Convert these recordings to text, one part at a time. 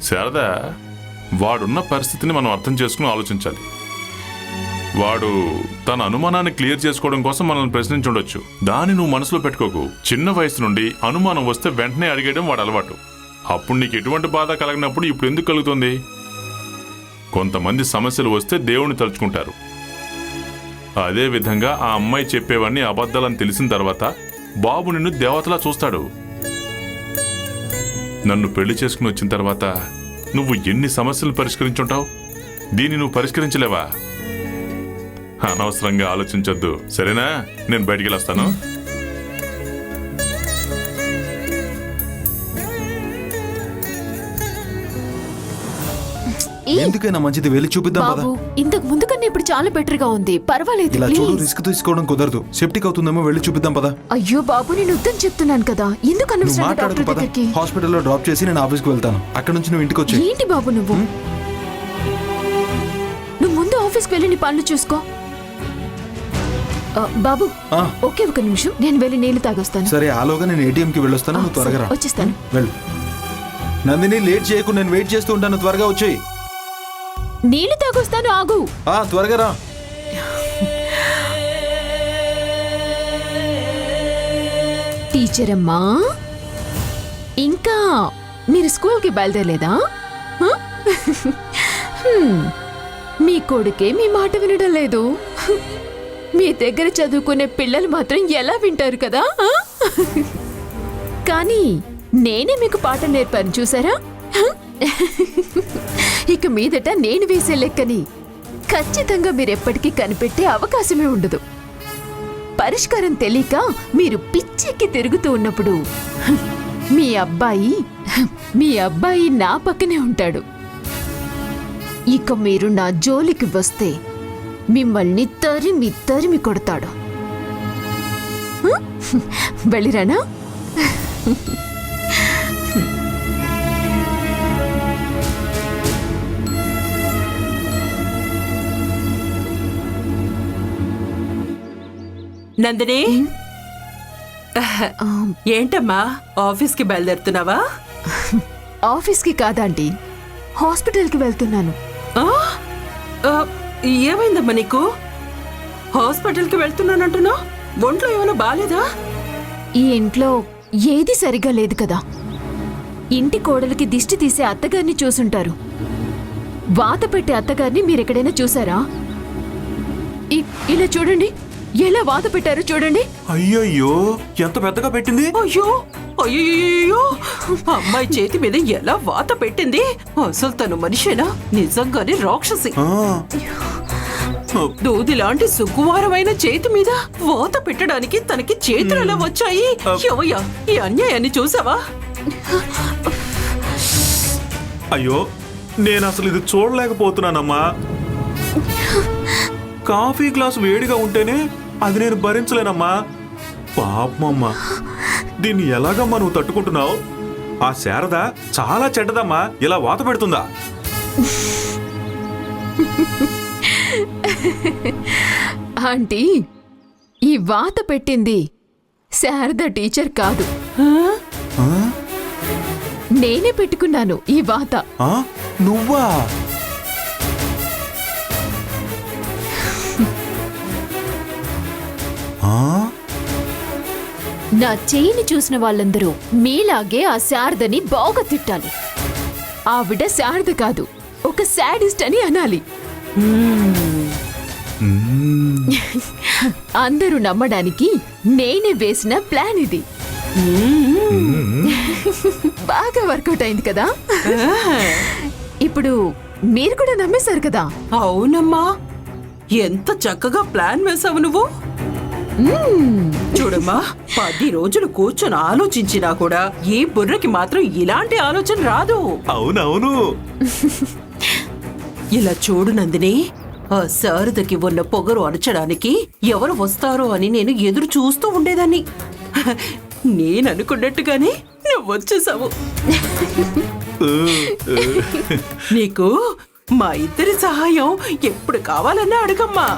శారద, వాడున్న పరిస్థితిని మనం అర్థం చేసుకుని ఆలోచించాలి. వాడు తన అనుమానాన్ని క్లియర్ చేసుకోవడం కోసం మనల్ని ప్రశ్నించుండొచ్చు. దాన్ని నువ్వు మనసులో పెట్టుకోకు. చిన్న వయసు నుండి అనుమానం వస్తే వెంటనే అడిగేయడం వాడు అలవాటు. అప్పుడు నీకు ఎటువంటి బాధ కలగనప్పుడు ఇప్పుడు ఎందుకు కలుగుతుంది? కొంతమంది సమస్యలు వస్తే దేవుణ్ణి తలుచుకుంటారు. అదే విధంగా ఆ అమ్మాయి చెప్పేవన్నీ అబద్ధాలని తెలిసిన తర్వాత బాబు నిన్ను దేవతలా చూస్తాడు. నన్ను పెళ్లి చేసుకుని వచ్చిన తర్వాత నువ్వు ఎన్ని సమస్యలు పరిష్కరించుంటావు? దీన్ని నువ్వు పరిష్కరించలేవా? అనవసరంగా ఆలోచించొద్దు, సరేనా? నేను బయటికి వెళ్ళొస్తాను. ఎందుకైనా మంచిది, వెళ్ళి చూపిద్దాం పద. బాబు, ఇంతకు ముందు కన్నా ఇప్పుడు చాలా బెటర్ గా ఉంది. పర్వాలేదు, ఇలా చూడు, ప్లీజ్. రిస్క్ తీసుకోవడం కుదరదు. సెప్టిక్ అవుతుందేమో, వెళ్ళి చూపిద్దాం పద. అయ్యో బాబు, నేను వద్దని చెప్తున్నాను కదా. ఎందుకు నువ్వు అనవసరంగా మాట్లాడకు డాక్టర్ పద. దగ్గరికి? హాస్పిటల్లో డ్రాప్ చేసి నేను ఆఫీస్కి వెళ్తాను. అక్కడ నుంచి నువ్వు ఇంటికి వచ్చి. ఏంటి బాబు నువ్వు? నువ్వు ముందు ఆఫీస్కి వెళ్ళి నీ పనులు చూసుకో. బాబు, ఆ. ఒకే ఒక నిమిషం, నేను వెళ్ళి నీళ్లు తాగొస్తాను. సరే, ఆలోగా నేను ఏటీఎంకి వెళ్ళొస్తాను. నువ్వు త్వరగా రా. వచ్చేస్తాను. వెళ్ళు. నందిని, లేట్ చేయకు, నేను వెయిట్ చేస్తూ ఉంటాను. త్వరగా వచ్చేయి. నీళ్లు తాగొస్తాను, ఆగు. త్వరగా రా. టీచర్ అమ్మా, ఇంకా మీరు స్కూల్కి బయలుదేరలేదా? హ? మీ కొడుకే మీ మాట వినడం లేదు. మీ దగ్గర చదువుకునే పిల్లలు మాత్రం ఎలా వింటారు కదా? కానీ నేనే మీకు పాఠం నేర్పాను, చూసారా? ఇక మీదట నేను వేసే లెక్కని ఖచ్చితంగా మీరెప్పటికీ కనిపెట్టే అవకాశమే ఉండదు. పరిష్కారం తెలియక మీరు పిచ్చెక్కి తిరుగుతూ ఉన్నప్పుడు మీ అబ్బాయి నా పక్కనే ఉంటాడు. ఇక మీరు నా జోలికి వస్తే మిమ్మల్ని తరిమి కొడతాడు. వెళ్ళిరానా? నందిని, ఏంటమ్మా ఆఫీస్కి బయలుదేరుతున్నావా? ఆఫీస్కి కాదండి, హాస్పిటల్కి వెళ్తున్నాను. ఏమైందమ్మా నీకు? హాస్పిటల్కి వెళ్తున్నానంటున్నావు? ఒంట్లో ఏమైనా బాలేదా? ఈ ఇంట్లో ఏది సరిగా లేదు కదా. ఇంటి కోడలికి దిష్టి తీసే అత్తగారిని చూసుంటారు. వాత పెట్టే అత్తగారిని మీరెక్కడైనా చూసారా? ఇలా చూడండి, ఎలా వాత పెట్టారు చూడండి. అయ్యయ్యో, ఎంత పెద్దగా పెట్టింది. అయ్యో అయ్యో, అమ్మాయి చేతి మీద ఎలా వాత పెట్టింది? అసలు తను మనిషేనా? నిజంగానే రాక్షసి. దూది లాంటి సుకుమారమైన చేతి మీద వాత పెట్టడానికి తనకి చేతులు ఎలా వచ్చాయి? ఎవయ్యా, ఈ అన్యాయాన్ని చూసావా? అయ్యో, నేను అసలు ఇది చూడలేకపోతున్నానమ్మా. కాఫీ గ్లాసు వేడిగా ఉంటేనే అది నేను భరించలేనమ్మా. పాపమమ్మా, దీన్ని ఎలాగమ్మా నువ్వు తట్టుకుంటున్నావు? ఆ శారద చాలా చెడ్డదమ్మా, ఇలా వాత పెడుతుందా? ఆంటీ, ఈ వాత పెట్టింది శారద టీచర్ కాదు, నేనే పెట్టుకున్నాను ఈ వాత. నువ్వా? నా చేయిని చూసిన వాళ్ళందరూ మీలాగే ఆ శారదని బాగా తిట్టాలి. ఆవిడ శారద కాదు, ఒక శాడిస్ట్ అని అనాలి. అందరూ నమ్మడానికి నేనే వేసిన ప్లాన్ ఇది. బాగా వర్కౌట్ అయింది కదా. ఇప్పుడు మీరు కూడా నమ్మేశారు కదా. అవునమ్మా, ఎంత చక్కగా ప్లాన్ వేసావు నువ్వు. చూడమ్మా, 10 రోజులు కూర్చొని ఆలోచించినా కూడా ఈ బుర్రకి మాత్రం ఇలాంటి ఆలోచన రాదు. అవునవును. ఇలా చూడు నందిని, ఆ శారదకి ఉన్న పొగరు అణచడానికి ఎవరు వస్తారో అని నేను ఎదురు చూస్తూ ఉండేదాన్ని. నేననుకున్నట్టుగానే నువ్వు వచ్చేసావు. నీకు మా ఇద్దరి సహాయం ఎప్పుడు కావాలన్నా అడగమ్మా.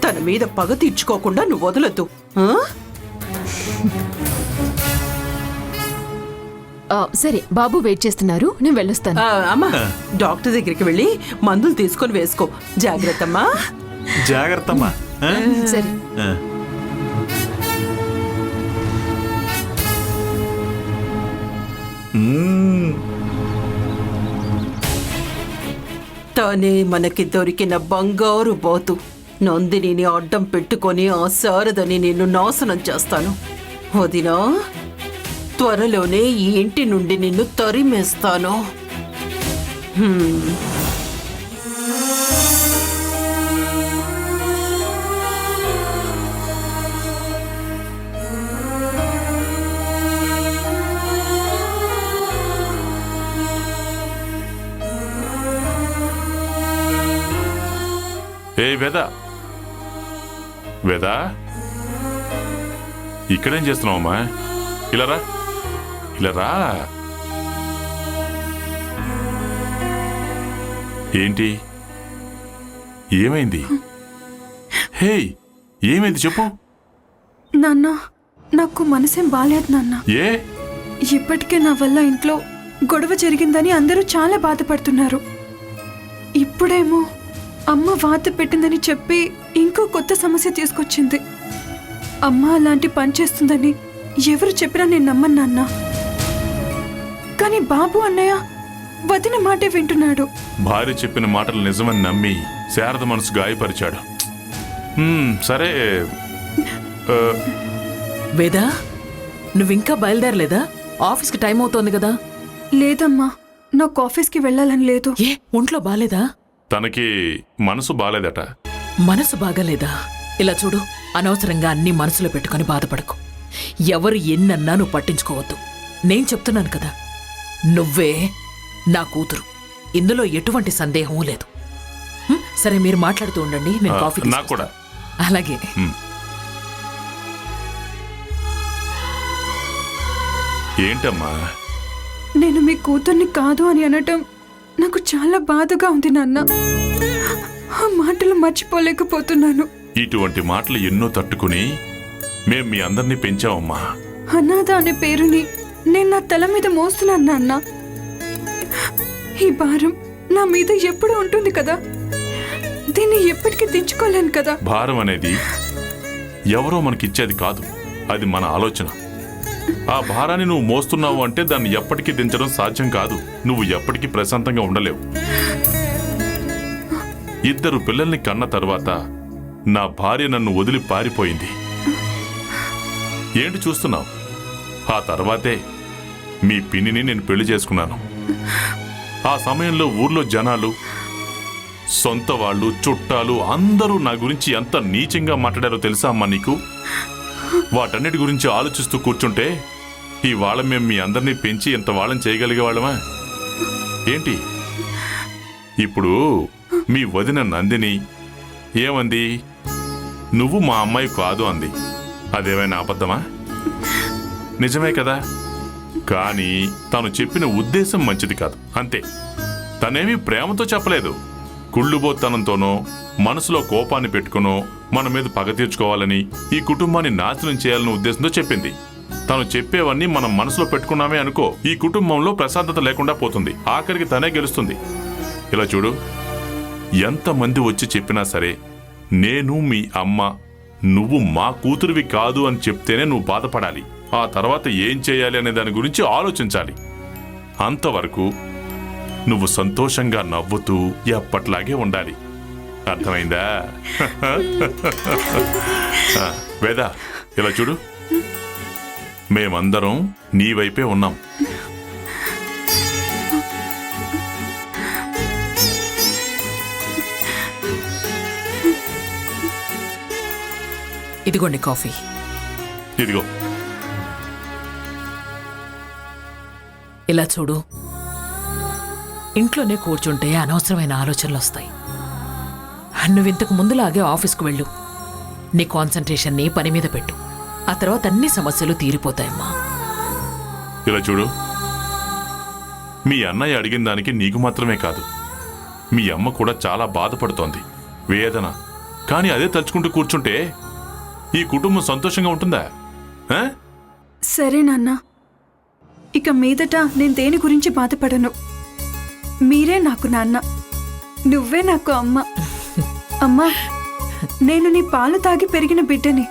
తన మీద పగ తీర్చుకోకుండా నువ్వు వదలొద్దు. సరే బాబు వెయిట్ చేస్తున్నారు, నేను వెళ్ళొస్తాను. అమ్మా డాక్టర్ దగ్గరికి వెళ్ళి మందులు తీసుకొని వేసుకో. జాగ్రత్తమ్మా. జాగ్రత్తమ్మా. ఆ? సరే. ఆ. మ్మ్. తానే మనకి దొరికిన బంగారు బాతు. నందినిని అడ్డం పెట్టుకొని ఆ శారదని నిన్ను నాశనం చేస్తాను. వదినా, త్వరలోనే ఈ ఇంటి నుండి నిన్ను తరిమేస్తాను. ఏ వేద, వేద, ఇక్కడేం చేస్తున్నావమ్మా? ఇలా రా, ఇలా రా. ఏంటి, ఏమైంది? హే, ఏమైంది చెప్పు. నాన్న, నాకు మనసేం బాలేదు నాన్న. ఏ? ఇప్పటికే నా వల్ల ఇంట్లో గొడవ జరిగిందని అందరూ చాలా బాధపడుతున్నారు. ఇప్పుడేమో అమ్మ వాత పెట్టిందని చెప్పి ఇంకో కొత్త సమస్య తీసుకొచ్చింది. అమ్మ అలాంటి పని చేస్తుందని ఎవరు చెప్పినా నేను నమ్మను నాన్న. కానీ బాబు అన్నయ్య వదిన మాటే వింటున్నాడు. భార్య చెప్పిన మాటలు నిజమని నమ్మి శారద మనసు గాయపరిచాడు. సరే. వేదా, నువ్వింకా బయలుదేరలేదా? ఆఫీస్కి టైం అవుతోంది కదా. లేదమ్మా, నాకు ఆఫీస్కి వెళ్ళాలని లేదు. ఏ, ఒంట్లో బాలేదా? తనకి మనసు బాలేదట. మనసు బాగాలేదా? ఇలా చూడు, అనవసరంగా అన్ని మనసులో పెట్టుకొని బాధపడకు. ఎవరు ఎన్నన్నా నువ్వు పట్టించుకోవద్దు. నేను చెప్తున్నాను కదా, నువ్వే నా కూతురు. ఇందులో ఎటువంటి సందేహమూ లేదు. సరే, మీరు మాట్లాడుతూ ఉండండి, నేను కాఫీ నాకు కూడా. అలాగే. ఏంటమ్మా? నేను మీ కూతుర్ని కాదు అని అనటం నాకు చాలా బాధగా ఉంది నాన్న. ఆ మాటలు మర్చిపోలేకపోతున్నాను. ఇటువంటి మాటలు ఎన్నో తట్టుకుని మేం మీ అందరినీ పెంచామమ్మా. అనాథ అనే పేరుని నేను నా తల మీద మోస్తున్నాను నాన్న. ఈ భారం నా మీద ఎప్పుడు ఉంటుంది కదా. దీన్ని ఎప్పటికీ దించుకోలేను కదా. భారం అనేది ఎవరో మనకిచ్చేది కాదు, అది మన ఆలోచన. ఆ భారాన్ని నువ్వు మోస్తున్నావు అంటే దాన్ని ఎప్పటికీ దించడం సాధ్యం కాదు. నువ్వు ఎప్పటికీ ప్రశాంతంగా ఉండలేవు. 2 పిల్లల్ని కన్న తర్వాత నా భార్య నన్ను వదిలి పారిపోయింది. ఏంటి చూస్తున్నావు? ఆ తర్వాతే మీ పిన్నిని నేను పెళ్లి చేసుకున్నాను. ఆ సమయంలో ఊర్లో జనాలు, సొంత వాళ్ళు, చుట్టాలు అందరూ నా గురించి ఎంత నీచంగా మాట్లాడారో తెలుసా అమ్మా నీకు? వాటన్నిటి గురించి ఆలోచిస్తూ కూర్చుంటే ఇవాళ మేము మీ అందరినీ పెంచి ఎంత వాళ్ళని చేయగలిగే వాళ్ళమా ఏంటి? ఇప్పుడు మీ వదిన నందిని ఏమంది? నువ్వు మా అమ్మాయి కాదు అంది. అదేమైనా అబద్ధమా? నిజమే కదా. కానీ తను చెప్పిన ఉద్దేశం మంచిది కాదు, అంతే. తనేమీ ప్రేమతో చెప్పలేదు. కుళ్ళుబోతనంతోనో మనసులో కోపాన్ని పెట్టుకునో మన మీద పగ తీర్చుకోవాలని, ఈ కుటుంబాన్ని నాశనం చేయాలనే ఉద్దేశంతో చెప్పింది. తను చెప్పేవన్నీ మనం మనసులో పెట్టుకున్నామే అనుకో, ఈ కుటుంబంలో ప్రశాంతత లేకుండా పోతుంది. ఆఖరికి తనే గెలుస్తుంది. ఇలా చూడు, ఎంతమంది వచ్చి చెప్పినా సరే, నేను మీ అమ్మ, నువ్వు మా కూతురివి కాదు అని చెప్తేనే నువ్వు బాధపడాలి. ఆ తర్వాత ఏం చేయాలి అనే దాని గురించి ఆలోచించాలి. అంతవరకు నువ్వు సంతోషంగా నవ్వుతూ ఎప్పట్లాగే ఉండాలి. అర్థమైందా? వేద, ఇలా చూడు, మేమందరం నీ వైపే ఉన్నాం. ఇదిగోండి కాఫీ. ఇదిగో. ఇలా చూడు, ఇంట్లోనే కూర్చుంటే అనవసరమైన ఆలోచనలు వస్తాయి. నువ్వు ఇంతకు ముందులాగే ఆఫీస్కు వెళ్ళు. నీ కాన్సంట్రేషన్ని పని మీద పెట్టు. ఆ తర్వాత అన్ని సమస్యలు తీరిపోతాయమ్మా. ఇలా చూడు, మీ అన్నయ్య అడిగిన దానికి నీకు మాత్రమే కాదు, మీ అమ్మ కూడా చాలా బాధపడుతోంది, వేదన. కానీ అదే తలుచుకుంటూ కూర్చుంటే ఈ కుటుంబం సంతోషంగా ఉంటుందా? సరే నాన్న, ఇక మీదట నేను దేని గురించి బాధపడను. మీరే నాకు నాన్న, నువ్వే నాకు అమ్మ. అమ్మా, నేను నీ పాలు తాగి పెరిగిన బిడ్డని.